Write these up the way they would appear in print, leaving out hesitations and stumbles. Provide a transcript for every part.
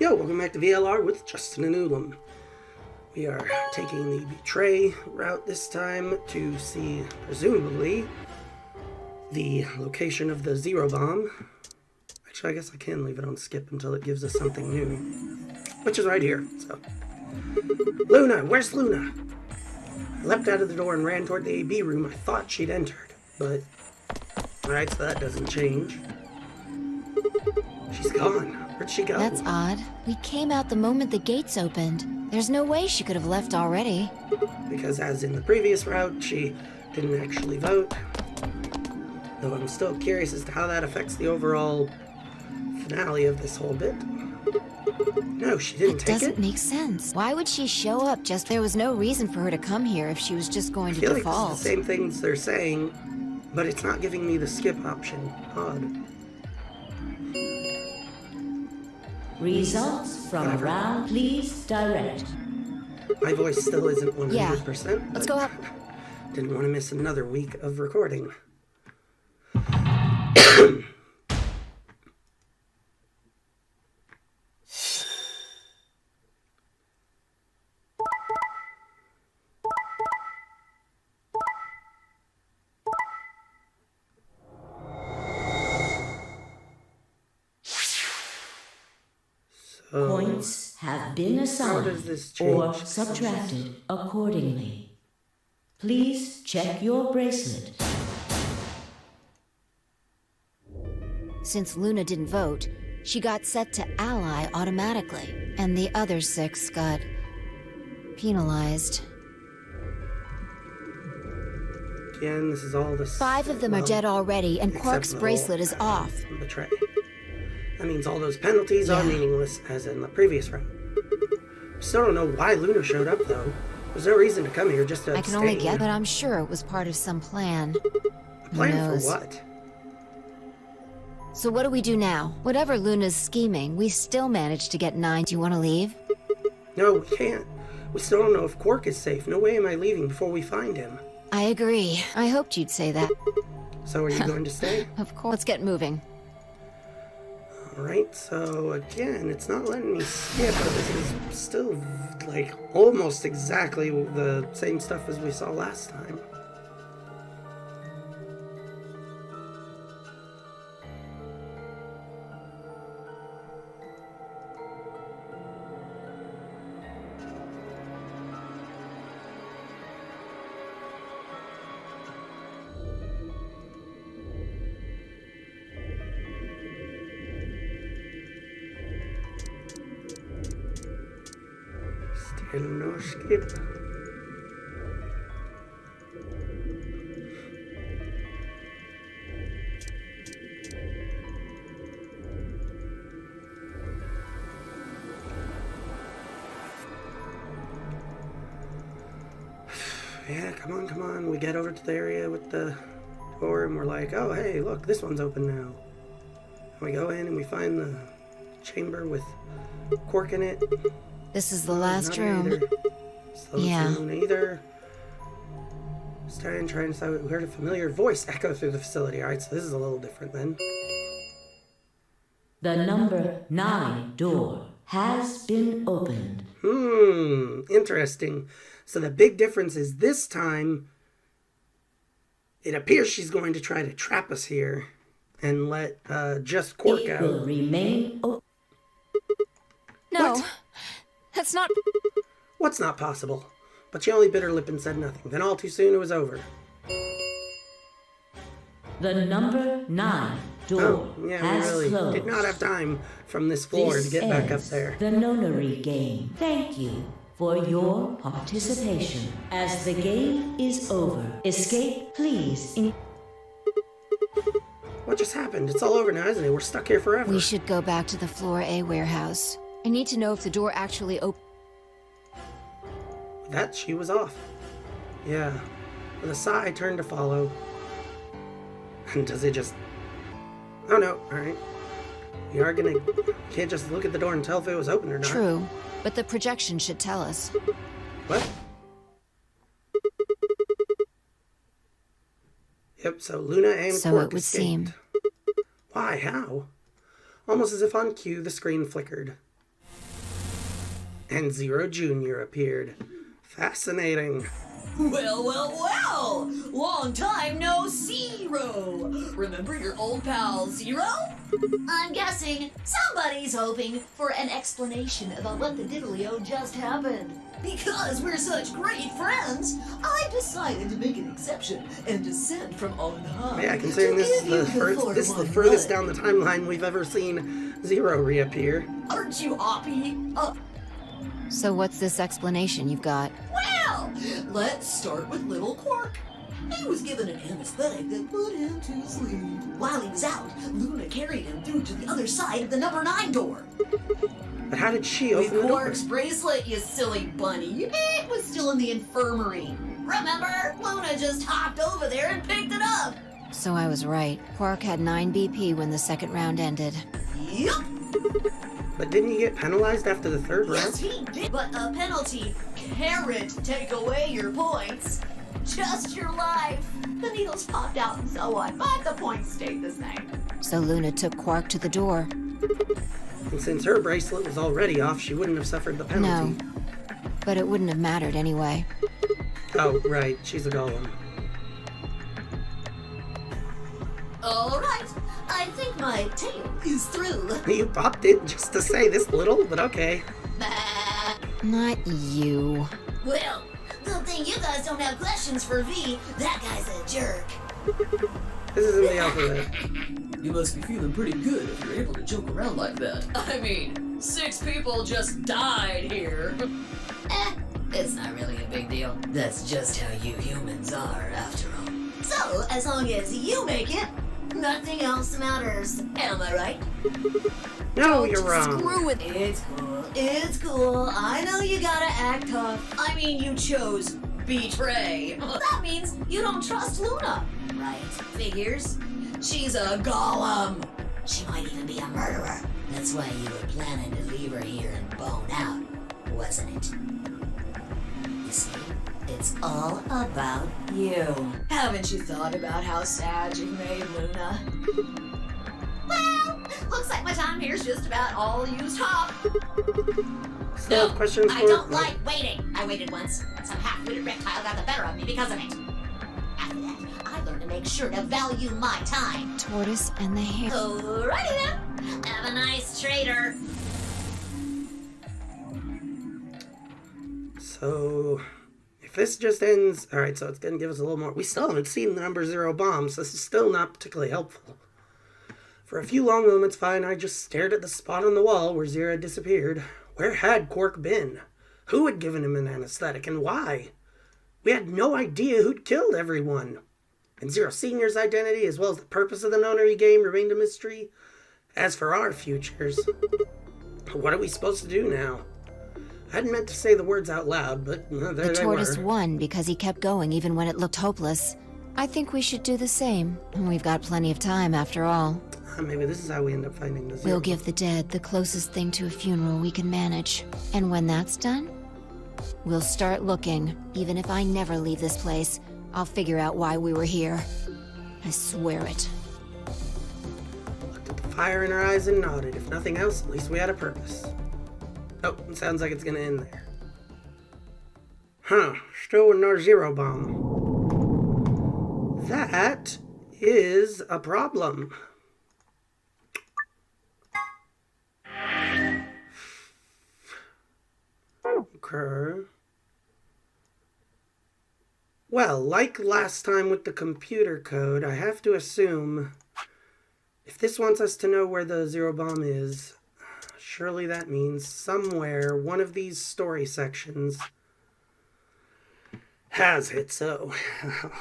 Yo, welcome back to VLR with Justin and Ulam. We are taking the Betray route this time to see, presumably, the location of the Zero Bomb. Actually, I guess I can leave it on skip until it gives us something new, which is right here. So, Luna, where's Luna? I leapt out of the door and ran toward the AB room. I thought she'd entered, but... Alright, so that doesn't change. She's gone. Where'd she go? That's odd. We came out the moment the gates opened. There's no way she could have left already. Because as in the previous route, she didn't actually vote. Though I'm still curious as to how that affects the overall finale of this whole bit. No, she didn't take it. Doesn't make sense. Why would she show up just... There was no reason for her to come here if she was just going to default. Like it's the same things they're saying, but it's not giving me the skip option. Odd. Results from round, please direct. My voice still isn't 100%. Yeah. Let's go up. Didn't want to miss another week of recording. Points have been assigned or subtracted accordingly. Please check your bracelet. Since Luna didn't vote, she got set to ally automatically, and the other 6 got penalized. Again, this is all the... 5 of them are dead already, and Quark's bracelet is off. Betray. That means all those penalties are meaningless, as in the previous round. Still don't know why Luna showed up, though. There's no reason to come here just to abstain. I can only guess, but I'm sure it was part of some plan. A plan for what? So what do we do now? Whatever Luna's scheming, we still managed to get 9. Do you want to leave? No, we can't. We still don't know if Quark is safe. No way am I leaving before we find him. I agree. I hoped you'd say that. So are you going to stay? Of course. Let's get moving. Alright, so again, it's not letting me skip, but this is still, like, almost exactly the same stuff as we saw last time. No skip. Yeah, come on, come on. We get over to the area with the door and we're like, oh, hey, look, this one's open now. And we go in and we find the chamber with Quark in it. This is the last room. Yeah. Either. Trying to decide. We heard a familiar voice echo through the facility. Alright, so this is a little different then. The number 9 door has been opened. Interesting. So the big difference is this time, it appears she's going to try to trap us here and let just Quark out. It will remain open. No. What? That's not... What's not possible? But she only bit her lip and said nothing. Then all too soon it was over. The number 9 door has we really closed. did not have time from this floor to get back up there. The nonary game. Thank you for your participation. As the game is over, escape please. What just happened? It's all over now, isn't it? We're stuck here forever. We should go back to the Floor A warehouse. I need to know if the door actually opened. That she was off. Yeah. With a sigh, I turned to follow. And does it just... Oh no, alright. We are gonna... Can't just look at the door and tell if it was open or not. True, but the projection should tell us. What? Yep, so Luna and So Quark it would escaped. seem. Why? How? Almost as if on cue, the screen flickered. And Zero Jr. appeared. Fascinating. Well, well, well! Long time no Zero! Remember your old pal Zero? I'm guessing somebody's hoping for an explanation about what the diddly-o just happened. Because we're such great friends, I decided to make an exception and descend from on high. Yeah, considering to this give you is the one furthest run. down the timeline we've ever seen Zero reappear. Aren't you happy? So what's this explanation you've got? Well, let's start with little Quark. He was given an anesthetic that put him to sleep. While he was out, Luna carried him through to the other side of the number 9 door. But how did she With open the door? Quark's bracelet, you silly bunny. It was still in the infirmary. Remember? Luna just hopped over there and picked it up. So I was right. Quark had 9 BP when the second round ended. Yup. But didn't he get penalized after the third Yes, round? he did. But a penalty can't take away your points. Just your life. The needles popped out and so on, but the points stayed the same. So Luna took Quark to the door. And since her bracelet was already off, she wouldn't have suffered the penalty. No. But it wouldn't have mattered anyway. Oh, right. She's a golem. All right. I think my tale is through. You popped it just to say this little, but okay. Bah. Not you. Well, good thing you guys don't have questions for V. That guy's a jerk. This isn't the alphabet. You must be feeling pretty good if you're able to joke around like that. I mean, 6 people just died here. It's not really a big deal. That's just how you humans are, after all. So, as long as you make it, nothing else matters. Am I right? No, you're wrong. Screw it. It's cool. It's cool. I know you gotta act tough. I mean, you chose betray. That means you don't trust Luna. Right. Figures. She's a golem. She might even be a murderer. That's why you were planning to leave her here and bone out, wasn't it? You see, it's all about you. Haven't you thought about how sad you made Luna? Well, looks like my time here's just about all used up. Still have questions I for... don't like waiting. I waited once. Some half-witted reptile got the better of me because of it. After that, I learned to make sure to value my time. Tortoise and the hare. Alrighty then. Have a nice trader. So, if this just ends... Alright, so it's going to give us a little more... We still haven't seen the number 0 bombs. This is still not particularly helpful. For a few long moments, fine, I just stared at the spot on the wall where Zero had disappeared. Where had Quark been? Who had given him an anesthetic, and why? We had no idea who'd killed everyone. And Zero Senior's identity, as well as the purpose of the nonary game, remained a mystery. As for our futures, what are we supposed to do now? I hadn't meant to say the words out loud, but there The they tortoise were. won because he kept going even when it looked hopeless. I think we should do the same. We've got plenty of time after all. Maybe this is how we end up finding the 0. We'll give the dead the closest thing to a funeral we can manage. And when that's done, we'll start looking. Even if I never leave this place, I'll figure out why we were here. I swear it. Looked at the fire in her eyes and nodded. If nothing else, at least we had a purpose. Oh, it sounds like it's gonna end there. Huh, still with no 0 bomb. That is a problem. Okay. Well, like last time with the computer code, I have to assume if this wants us to know where the 0 bomb is, surely that means somewhere one of these story sections has it. So I'll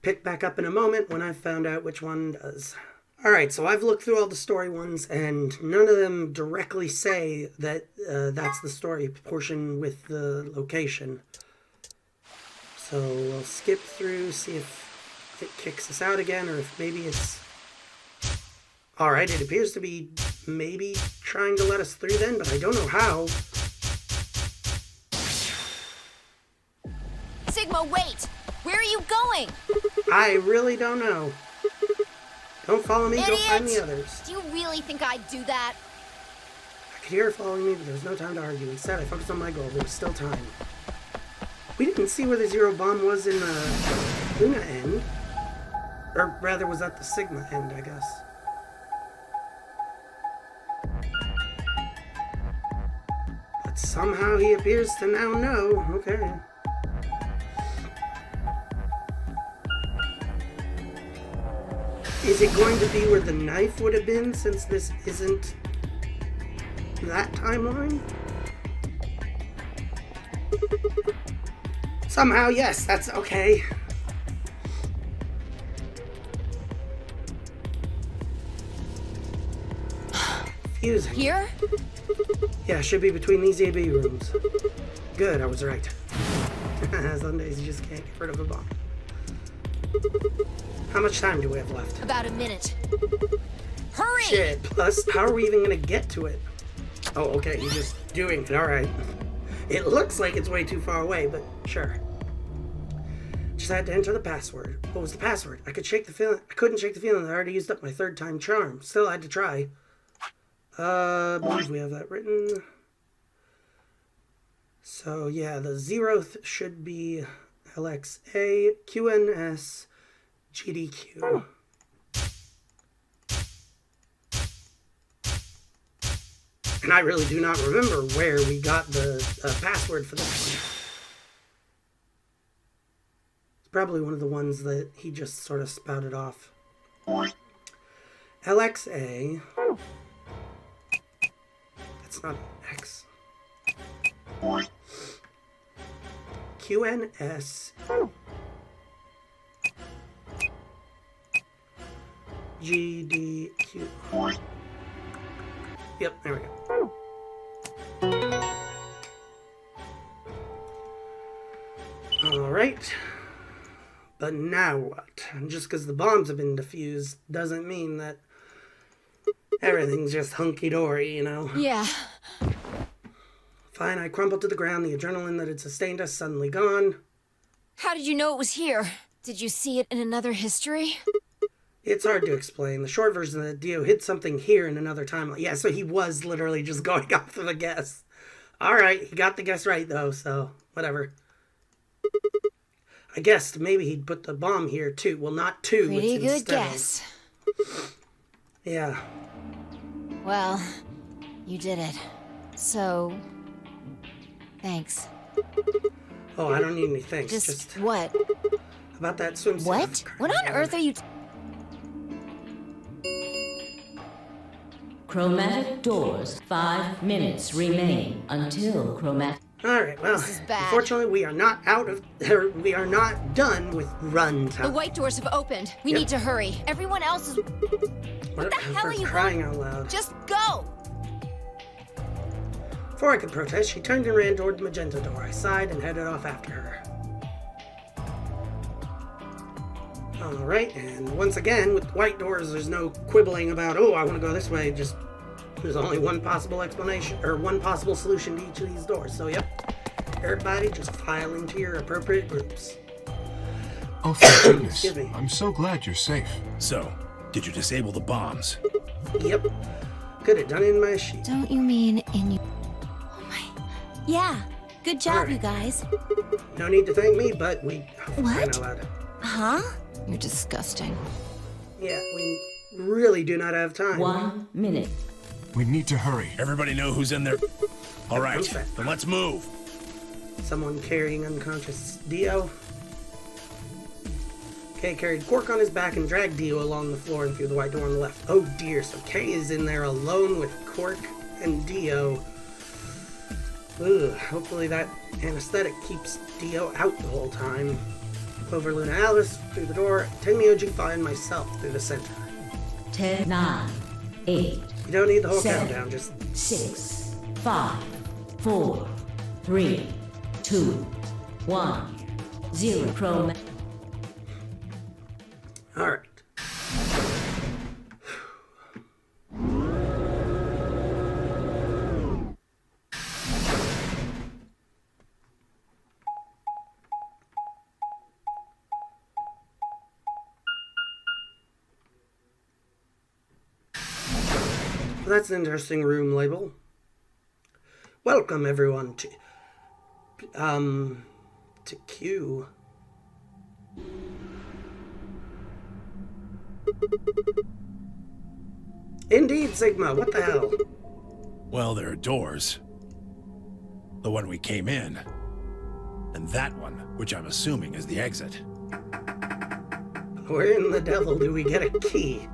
pick back up in a moment when I've found out which one does. Alright, so I've looked through all the story ones, and none of them directly say that that's the story portion with the location. So we'll skip through, see if it kicks us out again, or if maybe it's... Alright, it appears to be maybe trying to let us through then, but I don't know how. Sigma, wait! Where are you going? I really don't know. Don't follow me, go find the Idiot! others. Do you really think I'd do that? I could hear her following me, but there was no time to argue. Instead, I focused on my goal. There was still time. We didn't see where the Zero bomb was in the Luna end. Or rather, was that the Sigma end, I guess. But somehow he appears to now know. Okay. Is it going to be where the knife would have been, since this isn't that timeline? Somehow, yes, that's okay. Fusing. Here? Yeah, should be between these AB rooms. Good, I was right. Some days you just can't get rid of a bomb. How much time do we have left? About a minute. Hurry! Shit, plus, how are we even gonna get to it? Oh, okay, you're just doing it, alright. It looks like it's way too far away, but sure. Just had to enter the password. What was the password? I couldn't shake the feeling that I already used up my third time charm. Still had to try. I believe we have that written. So yeah, the 0th should be LXA, QNS, GDQ. And I really do not remember where we got the password for this one. It's probably one of the ones that he just sort of spouted off. LXA. That's not an X. QNS. GDQ. Yep, there we go. Alright. But now what? Just because the bombs have been defused doesn't mean that everything's just hunky-dory, you know? Yeah. Fine, I crumpled to the ground, the adrenaline that had sustained us suddenly gone. How did you know it was here? Did you see it in another history? It's hard to explain. The short version is that Dio hid something here in another timeline. Yeah, so he was literally just going off of a guess. Alright, he got the guess right though, so whatever. I guessed maybe he'd put the bomb here too. Well, not two. Pretty it's good instead guess. Yeah. Well, you did it. So, thanks. Oh, I don't need any thanks. Just what? About that swimsuit. What? What on earth are you... Chromatic doors. 5 minutes remain until chromatic. Alright, well, This is bad. unfortunately we are not we are not done with run time. The white doors have opened. We Yep. need to hurry. Everyone else is... What the hell are you crying out loud? Just go! Before I could protest, she turned and ran toward the magenta door. I sighed and headed off after her. Alright, and once again, with white doors, there's no quibbling about, oh, I want to go this way. Just, there's only one possible explanation, or one possible solution to each of these doors. So, yep, everybody just file into your appropriate groups. Oh, thank goodness. Excuse me. I'm so glad you're safe. So, did you disable the bombs? Yep, could have done it in my sheet. Don't you mean in you... Oh my... Yeah, good job, Alright. you guys. No need to thank me, but we... What? Allowed. Huh? You're disgusting. Yeah, we really do not have time. 1 minute. We need to hurry. Everybody know who's in there? All right, Okay. then let's move. Someone carrying unconscious Dio. Kay carried Quark on his back and dragged Dio along the floor and through the white door on the left. Oh dear, so Kay is in there alone with Quark and Dio. Ugh, hopefully that anesthetic keeps Dio out the whole time. Clover, Luna, Alice through the door. Tenmyo, Jigfa, and myself through the center. 10, 9, 8, You don't need the whole 7, countdown, just 6, 5, 4, 3, 2, 1, 0. Chroma. alright. Well, that's an interesting room label. welcome everyone to Q. Indeed, Sigma, what the hell? Well, there are doors. The one we came in. And that one, which I'm assuming is the exit. Where in the devil do we get a key?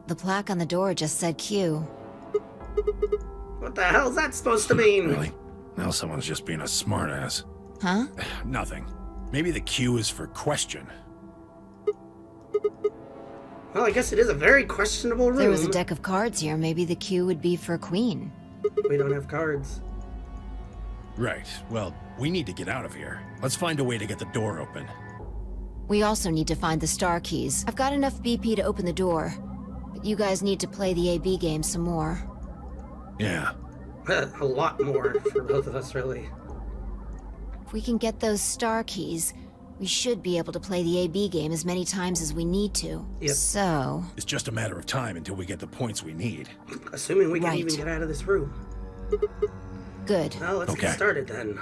The plaque on the door just said Q. What the hell's that supposed to mean? Really? Now someone's just being a smartass. Huh? Nothing. Maybe the Q is for question. Well, I guess it is a very questionable room. If there was a deck of cards here, maybe the Q would be for Queen. We don't have cards. Right. Well, we need to get out of here. Let's find a way to get the door open. We also need to find the star keys. I've got enough BP to open the door, but you guys need to play the AB game some more. Yeah. A lot more for both of us, really. If we can get those star keys, we should be able to play the AB game as many times as we need to. Yep. So... It's just a matter of time until we get the points we need. Assuming we can Right. even get out of this room. Good. Well, let's Okay. get started then.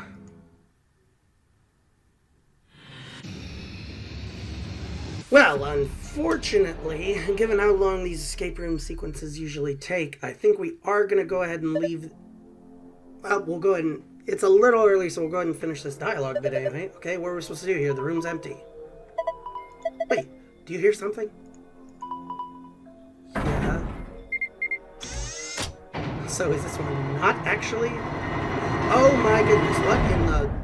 Well, unfortunately, given how long these escape room sequences usually take, I think we are going to go ahead and leave... Well, we'll go ahead and... It's a little early, so we'll go ahead and finish this dialogue bit anyway. Okay, what are we supposed to do here? The room's empty. Wait, do you hear something? Yeah. So is this one not actually? Oh my goodness, what in the...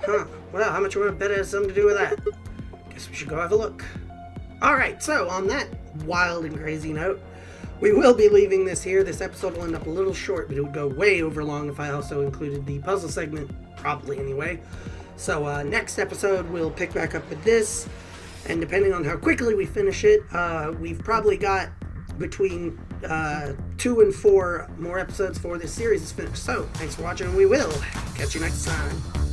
Huh, well, how much would a bet has something to do with that? Guess we should go have a look. Alright, so on that wild and crazy note, we will be leaving this here. This episode will end up a little short, but it would go way over long if I also included the puzzle segment, probably anyway. So next episode, we'll pick back up with this, and depending on how quickly we finish it, we've probably got between 2 and 4 more episodes before this series is finished. So, thanks for watching, and we will catch you next time.